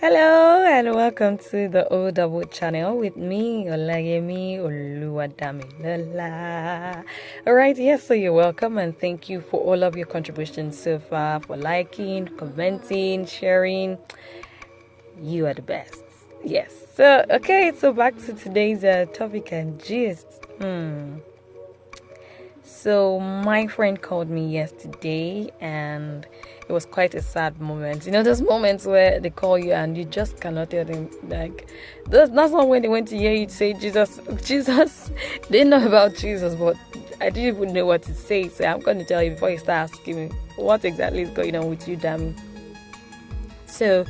Hello and welcome to the O Double channel with me, Olayemi Oluwadamilola. Alright, yes, so you're welcome and thank you for all of your contributions so far, for liking, commenting, sharing. You are the best. Yes. So back to today's topic and gist. So my friend called me yesterday and it was quite a sad moment. You know those moments where they call you and you just cannot tell them, like, that's not when they went to hear you say Jesus. They didn't know about Jesus, but I didn't even know what to say. So I'm going to tell you before you start asking me what exactly is going on with you, Dami. So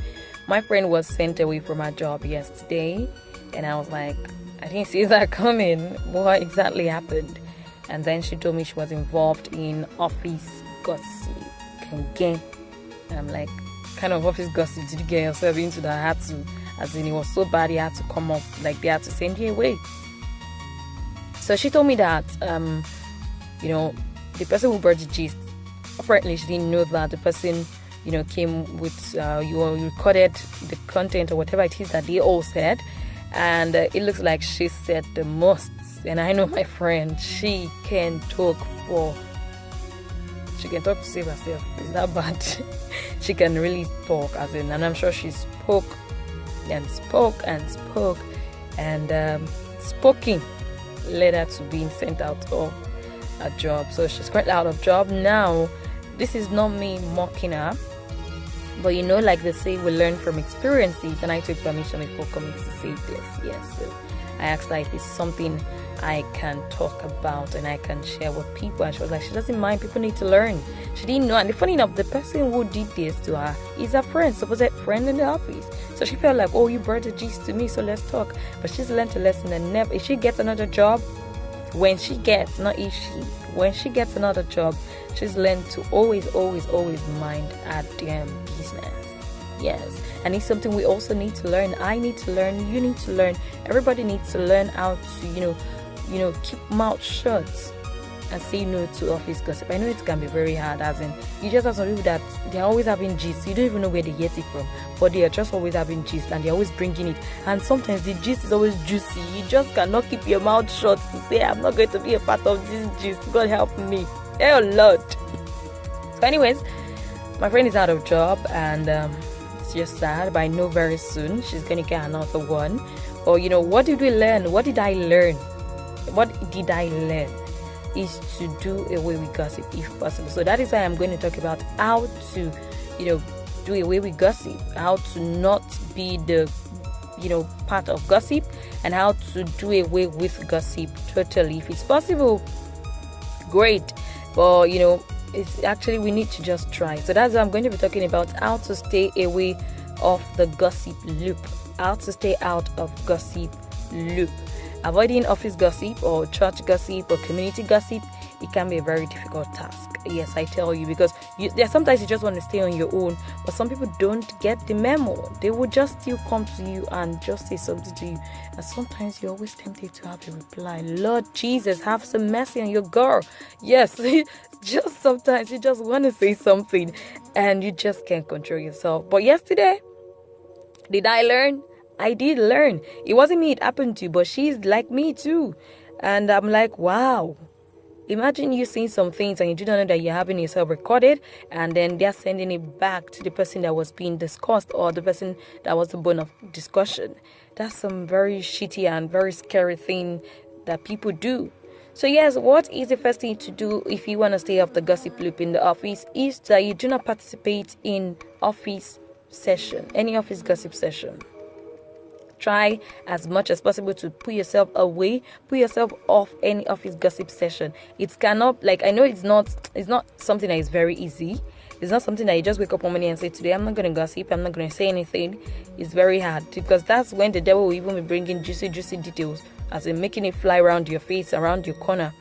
my friend was sent away from her job yesterday and I was like, I didn't see that coming. What exactly happened? And then she told me she was involved in office gossip. Again, and I'm like, kind of office gossip did you get yourself into that? I had to, as in it was so bad, you had to come off, like they had to send you away. So she told me that, the person who brought the gist, apparently she didn't know that the person, came with, you recorded the content or whatever it is that they all said. And it looks like she said the most. And I know my friend, she can talk to save herself. Is that bad? She can really talk, and I'm sure she spoke and spoken led her to being sent out of a job. So she's currently out of job now. This is not me mocking her, but like they say, we learn from experiences, and I took permission before coming to say this. Yes, so I asked her if it's something I can talk about and I can share with people, and she was like, she doesn't mind, people need to learn. She didn't know, and the funny enough, the person who did this to her is a friend, supposed friend in the office. So she felt like, oh, you brought the gist to me, so let's talk. But she's learned a lesson, and never, if she gets another job, when she gets another job, she's learned to always mind her damn business. Yes, and it's something we also need to learn. I need to learn, you need to learn, everybody needs to learn how to keep mouth shut and say no to office gossip. I know it can be very hard, as in you just have some people that they're always having gist. You don't even know where they get it from, but they are just always having gist and they're always bringing it. And sometimes the gist is always juicy. You just cannot keep your mouth shut to say, I'm not going to be a part of this gist. God help me. Oh Lord. So anyways, my friend is out of job and it's just sad, but I know very soon she's going to get another one. But what did we learn? What did I learn? Is to do away with gossip if possible. So that is why I'm going to talk about how to, do away with gossip, how to not be the, part of gossip, and how to do away with gossip totally. If it's possible, great. But, it's actually, we need to just try. So that's what I'm going to be talking about, how to stay away of the gossip loop, how to stay out of gossip loop. Avoiding office gossip or church gossip or community gossip, it can be a very difficult task. Yes, I tell you, because sometimes you just want to stay on your own, but some people don't get the memo. They will just still come to you and just say something to you. And sometimes you're always tempted to have a reply. Lord Jesus, have some mercy on your girl. Yes, just sometimes you just want to say something and you just can't control yourself. But yesterday, did I learn? I did learn. It wasn't me it happened to, but she's like me too. And I'm like, wow. Imagine you seeing some things and you do not know that you're having yourself recorded, and then they're sending it back to the person that was being discussed or the person that was the bone of discussion. That's some very shitty and very scary thing that people do. So yes, what is the first thing to do if you want to stay off the gossip loop in the office is that you do not participate in office session, any office gossip session. Try as much as possible to put yourself off any office gossip session. It cannot, I know it's not something that is very easy. It's not something that you just wake up one morning and say, today I'm not going to gossip, I'm not going to say anything. It's very hard, because that's when the devil will even be bringing juicy details, as in making it fly around your face, around your corner.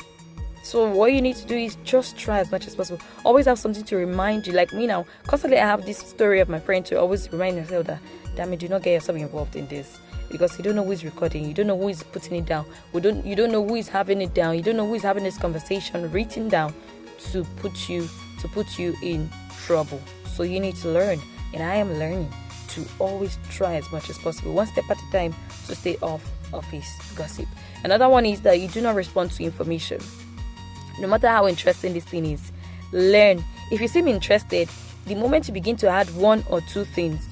So what you need to do is just try as much as possible. Always have something to remind you. Like me now, constantly I have this story of my friend to always remind yourself that, damn it, do not get yourself involved in this, because you don't know who is recording, you don't know who is putting it down, you don't know who is having it down, you don't know who is having this conversation written down to put you in trouble. So you need to learn, and I am learning to always try as much as possible, one step at a time, to stay off office gossip. Another one is that you do not respond to information. No matter how interesting this thing is, learn. If you seem interested, the moment you begin to add one or two things,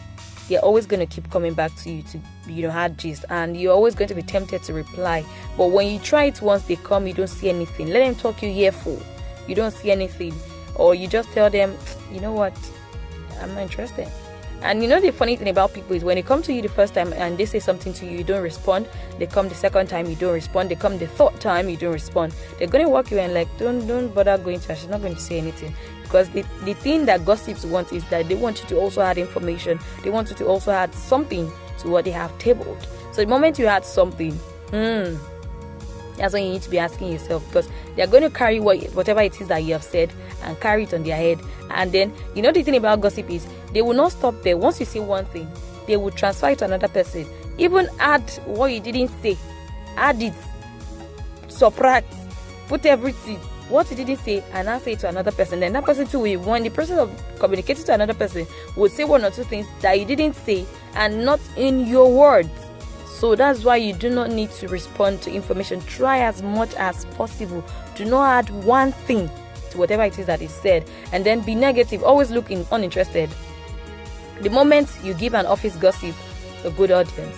they're always going to keep coming back to you to add gist, and you're always going to be tempted to reply. But when you try it once, they come, you don't see anything. Let them talk you here for. You don't see anything, or you just tell them, you know what, I'm not interested. And the funny thing about people is when they come to you the first time and they say something to you, you don't respond. They come the second time, you don't respond. They come the third time, you don't respond. They're going to walk you and don't bother going to her. She's not going to say anything. Because the thing that gossips want is that they want you to also add information. They want you to also add something to what they have tabled. So the moment you add something, that's when you need to be asking yourself, because they're going to carry whatever it is that you have said and carry it on their head. And then, the thing about gossip is they will not stop there. Once you say one thing, they will transfer it to another person. Even add what you didn't say. Add it. Subtract. Put everything. What you didn't say, and now say it to another person. Then that person too, when the process of communicating to another person, will say one or two things that you didn't say and not in your words. So that's why you do not need to respond to information. Try as much as possible. Do not add one thing to whatever it is that is said, and then be negative. Always look uninterested. The moment you give an office gossip a good audience,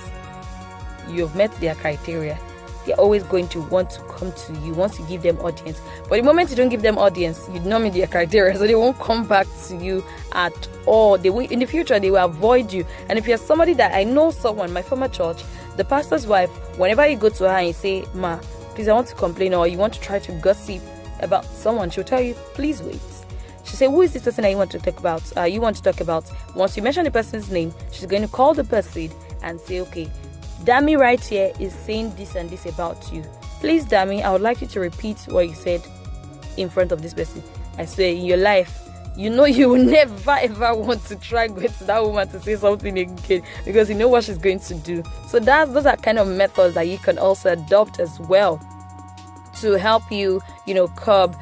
you've met their criteria. They're always going to want to come to you once you give them audience. But the moment you don't give them audience, you do not meet their criteria, so they won't come back to you at all. In the future, they will avoid you. And if you're somebody that I know someone, my former church, the pastor's wife, whenever you go to her and you say, "Ma, please, I want to complain," or you want to try to gossip about someone, she'll tell you, "Please wait." She say, "Who is this person that you want to talk about?" Once you mention the person's name, she's going to call the person and say, "Okay, Dami right here is saying this and this about you. Please, Dami, I would like you to repeat what you said in front of this person." I swear, in your life, you will never ever want to try going to that woman to say something again, because you know what she's going to do. So those are kind of methods that you can also adopt as well to help you, curb,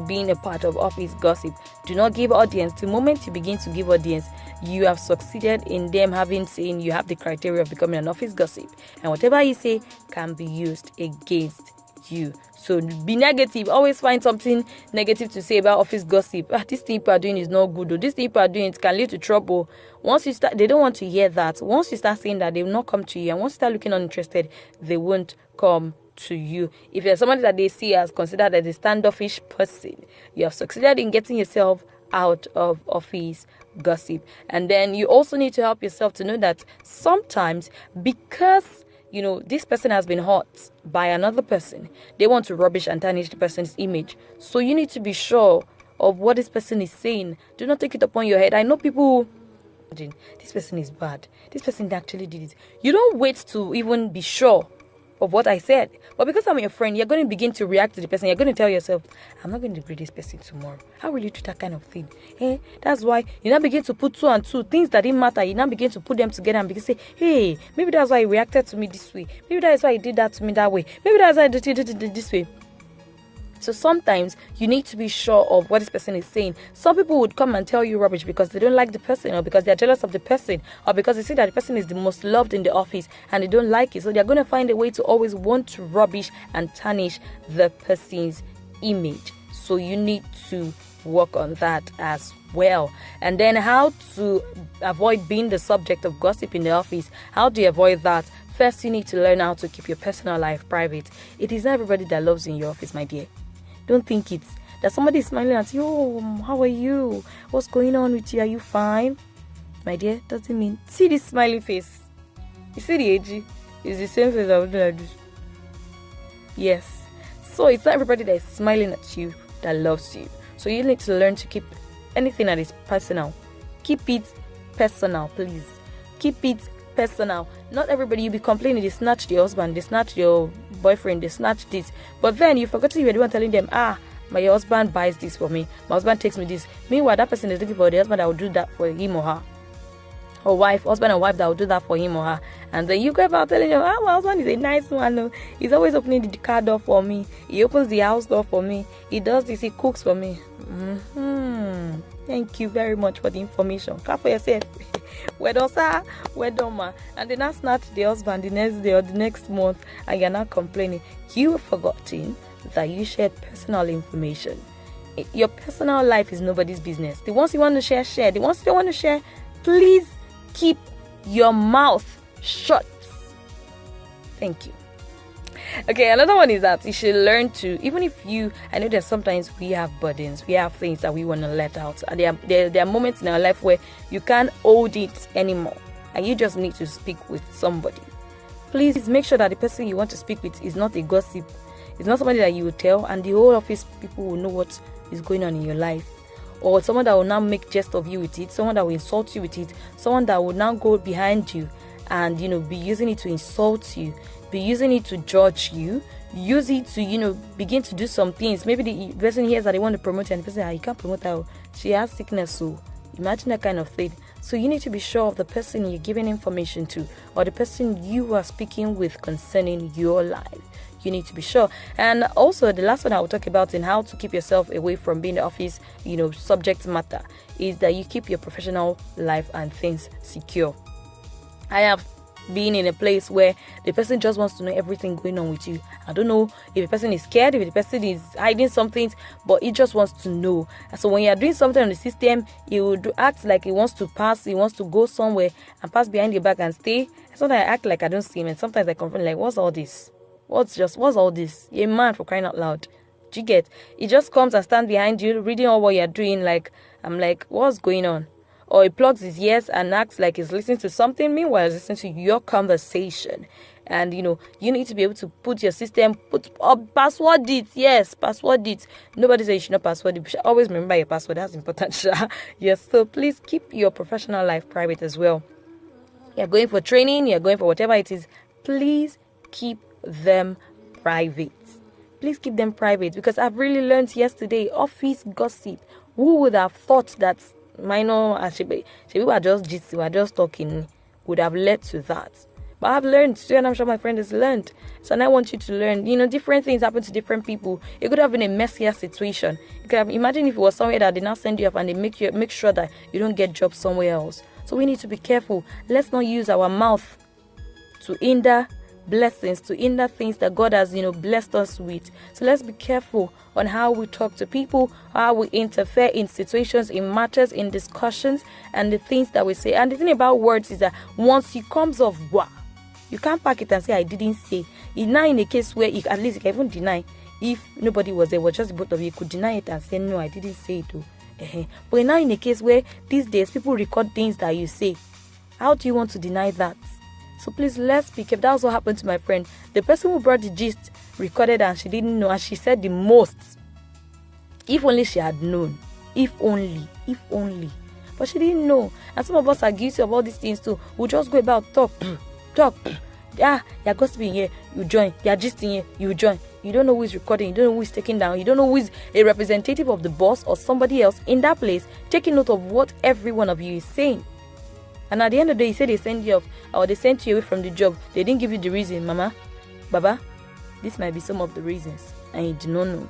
being a part of office gossip. Do not give audience. The moment you begin to give audience, you have succeeded in them having seen you have the criteria of becoming an office gossip, and whatever you say can be used against you. So be negative. Always find something negative to say about office gossip. This thing people are doing is not good, or this thing people are doing, it can lead to trouble. Once you start, they don't want to hear that. Once you start saying that, they will not come to you, and once you start looking uninterested, they won't come to you. If you're somebody that they see as considered as a standoffish person, you have succeeded in getting yourself out of office gossip. And then you also need to help yourself to know that sometimes, because this person has been hurt by another person, they want to rubbish and tarnish the person's image. So you need to be sure of what this person is saying. Do not take it upon your head. I know people, this person is bad, this person actually did it. You don't wait to even be sure of what I said. But because I'm your friend, you're going to begin to react to the person. You're going to tell yourself, "I'm not going to greet this person tomorrow. How will you do that kind of thing?" That's why you now begin to put two and two, things that didn't matter. You now begin to put them together and begin to say, "Hey, maybe that's why he reacted to me this way. Maybe that's why he did that to me that way. Maybe that's why he did it this way." So sometimes you need to be sure of what this person is saying. Some people would come and tell you rubbish because they don't like the person, or because they're jealous of the person, or because they see that the person is the most loved in the office and they don't like it. So they're going to find a way to always want to rubbish and tarnish the person's image. So you need to work on that as well. And then how to avoid being the subject of gossip in the office. How do you avoid that? First, you need to learn how to keep your personal life private. It is not everybody that loves you in your office, my dear. Don't think it's that somebody is smiling at you. "Oh, how are you? What's going on with you? Are you fine?" My dear, doesn't mean. See this smiling face. You see the AG? It's the same face I would do like this. Yes. So it's not everybody that is smiling at you that loves you. So you need to learn to keep anything that is personal. Keep it personal, please. Keep it personal. Not everybody, you be complaining, they snatched your husband, they snatched your boyfriend, they snatched this. But then you forgot you were the one telling them, my husband buys this for me. My husband takes me this. Meanwhile, that person is looking for the husband that will do that for him or her. Or wife, husband and wife that will do that for him or her. And then you go about telling them, my husband is a nice one. He's always opening the car door for me. He opens the house door for me. He does this, he cooks for me. Thank you very much for the information. Clap for yourself. Where does her? Where don't ma? And then I snatch the husband the next day or the next month, and you're not complaining. You have forgotten that you shared personal information. Your personal life is nobody's business. The ones you want to share, share. The ones you don't want to share, please keep your mouth shut. Thank you. Okay, another one is that you should learn to, even if I know that sometimes we have burdens, we have things that we want to let out. And there are moments in our life where you can't hold it anymore. And you just need to speak with somebody. Please make sure that the person you want to speak with is not a gossip. It's not somebody that you will tell and the whole office people will know what is going on in your life. Or someone that will now make jest of you with it, someone that will insult you with it, someone that will now go behind you and, be using it to insult you, be using it to judge you, use it to, begin to do some things. Maybe the person hears that they want to promote you and the person, you can't promote her, she has sickness, so imagine that kind of thing. So you need to be sure of the person you're giving information to or the person you are speaking with concerning your life. You need to be sure. And also the last one I will talk about in how to keep yourself away from being the office, subject matter is that you keep your professional life and things secure. I have been in a place where the person just wants to know everything going on with you. I don't know if the person is scared, if the person is hiding something, but he just wants to know. So when you are doing something on the system, he would act like he wants to pass, he wants to go somewhere and pass behind your back and stay. Sometimes I act like I don't see him, and sometimes I confront like, what's all this? What's all this? You're a man, for crying out loud. Do you get? He just comes and stands behind you, reading all what you're doing. Like, I'm like, what's going on? Or he plugs his ears and acts like he's listening to something, meanwhile he's listening to your conversation. And you need to be able to put your system, password it. Yes, password it. Nobody says you should not password it. You should always remember your password. That's important. Yes, so please keep your professional life private as well. You're going for training, you're going for whatever it is. Please keep them private. Please keep them private, because I've really learned yesterday, office gossip. Who would have thought that minor and we were just talking would have led to that? But I've learned too, and I'm sure my friend has learned. So now I want you to learn. Different things happen to different people. It could have been a messier situation. You could have, imagine if it was somewhere that did not send you off and they make sure that you don't get jobs somewhere else. So we need to be careful. Let's not use our mouth to hinder blessings, to hinder things that God has, blessed us with. So let's be careful on how we talk to people, how we interfere in situations, in matters, in discussions, and the things that we say. And the thing about words is that once it comes off, you can't pack it and say, I didn't say. It's now in a case where at least you can even deny. If nobody was there, was just the both of you, could deny it and say, no, I didn't say it though. But now in a case where these days people record things that you say, how do you want to deny that? So please, let's be careful. That was what happened to my friend. The person who brought the gist recorded and she didn't know, and she said the most. If only she had known. If only. But she didn't know. And some of us are guilty of all these things too. We'll just go about talk. Yeah, you're gossiping here, you join. You're gisting here, you join. You don't know who is recording, you don't know who is taking down, you don't know who is a representative of the boss or somebody else in that place taking note of what every one of you is saying. And at the end of the day, you say they send you off or they sent you away from the job. They didn't give you the reason. Mama, Baba, this might be some of the reasons and you do not know.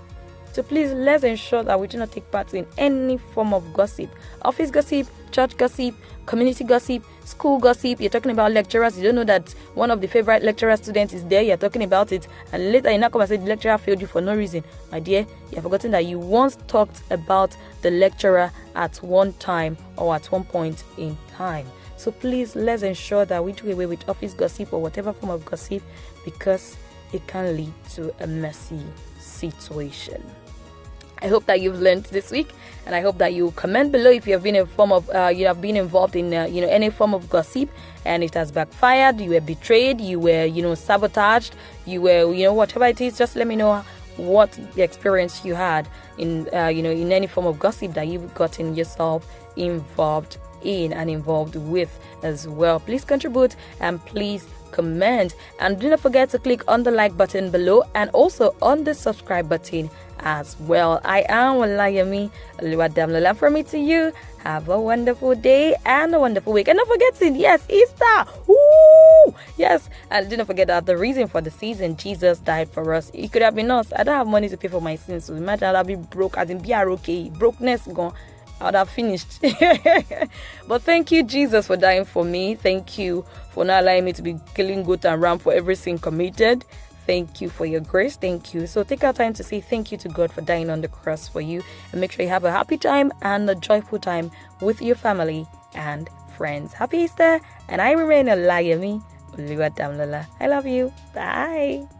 So please, let's ensure that we do not take part in any form of gossip. Office gossip, church gossip, community gossip, school gossip. You're talking about lecturers. You don't know that one of the favorite lecturer students is there. You're talking about it. And later you now come and say the lecturer failed you for no reason. My dear, you've forgotten that you once talked about the lecturer at one time or at one point in time. So please, let's ensure that we do away with office gossip or whatever form of gossip, because it can lead to a messy situation. I hope that you've learned this week, and I hope that you comment below if you have been involved in any form of gossip and it has backfired. You were betrayed, you were sabotaged, you were whatever it is. Just let me know what the experience you had in in any form of gossip that you've gotten yourself involved in and involved with as well. Please contribute and please comment, and do not forget to click on the like button below and also on the subscribe button as well. I am Walayami Oluwadamlola. From me to you, have a wonderful day and a wonderful week. And not forgetting, yes, Easter. Woo! Yes, and do not forget that the reason for the season, Jesus died for us. It could have been us. I don't have money to pay for my sins, so imagine I'll be broke, as in BROK, brokenness gone. I would have finished. But thank you, Jesus, for dying for me. Thank you for not allowing me to be killing goat and ram for every sin committed. Thank you for your grace. Thank you. So take our time to say thank you to God for dying on the cross for you. And make sure you have a happy time and a joyful time with your family and friends. Happy Easter. And I remain Olayemi Oluwadamlola. I love you. Bye.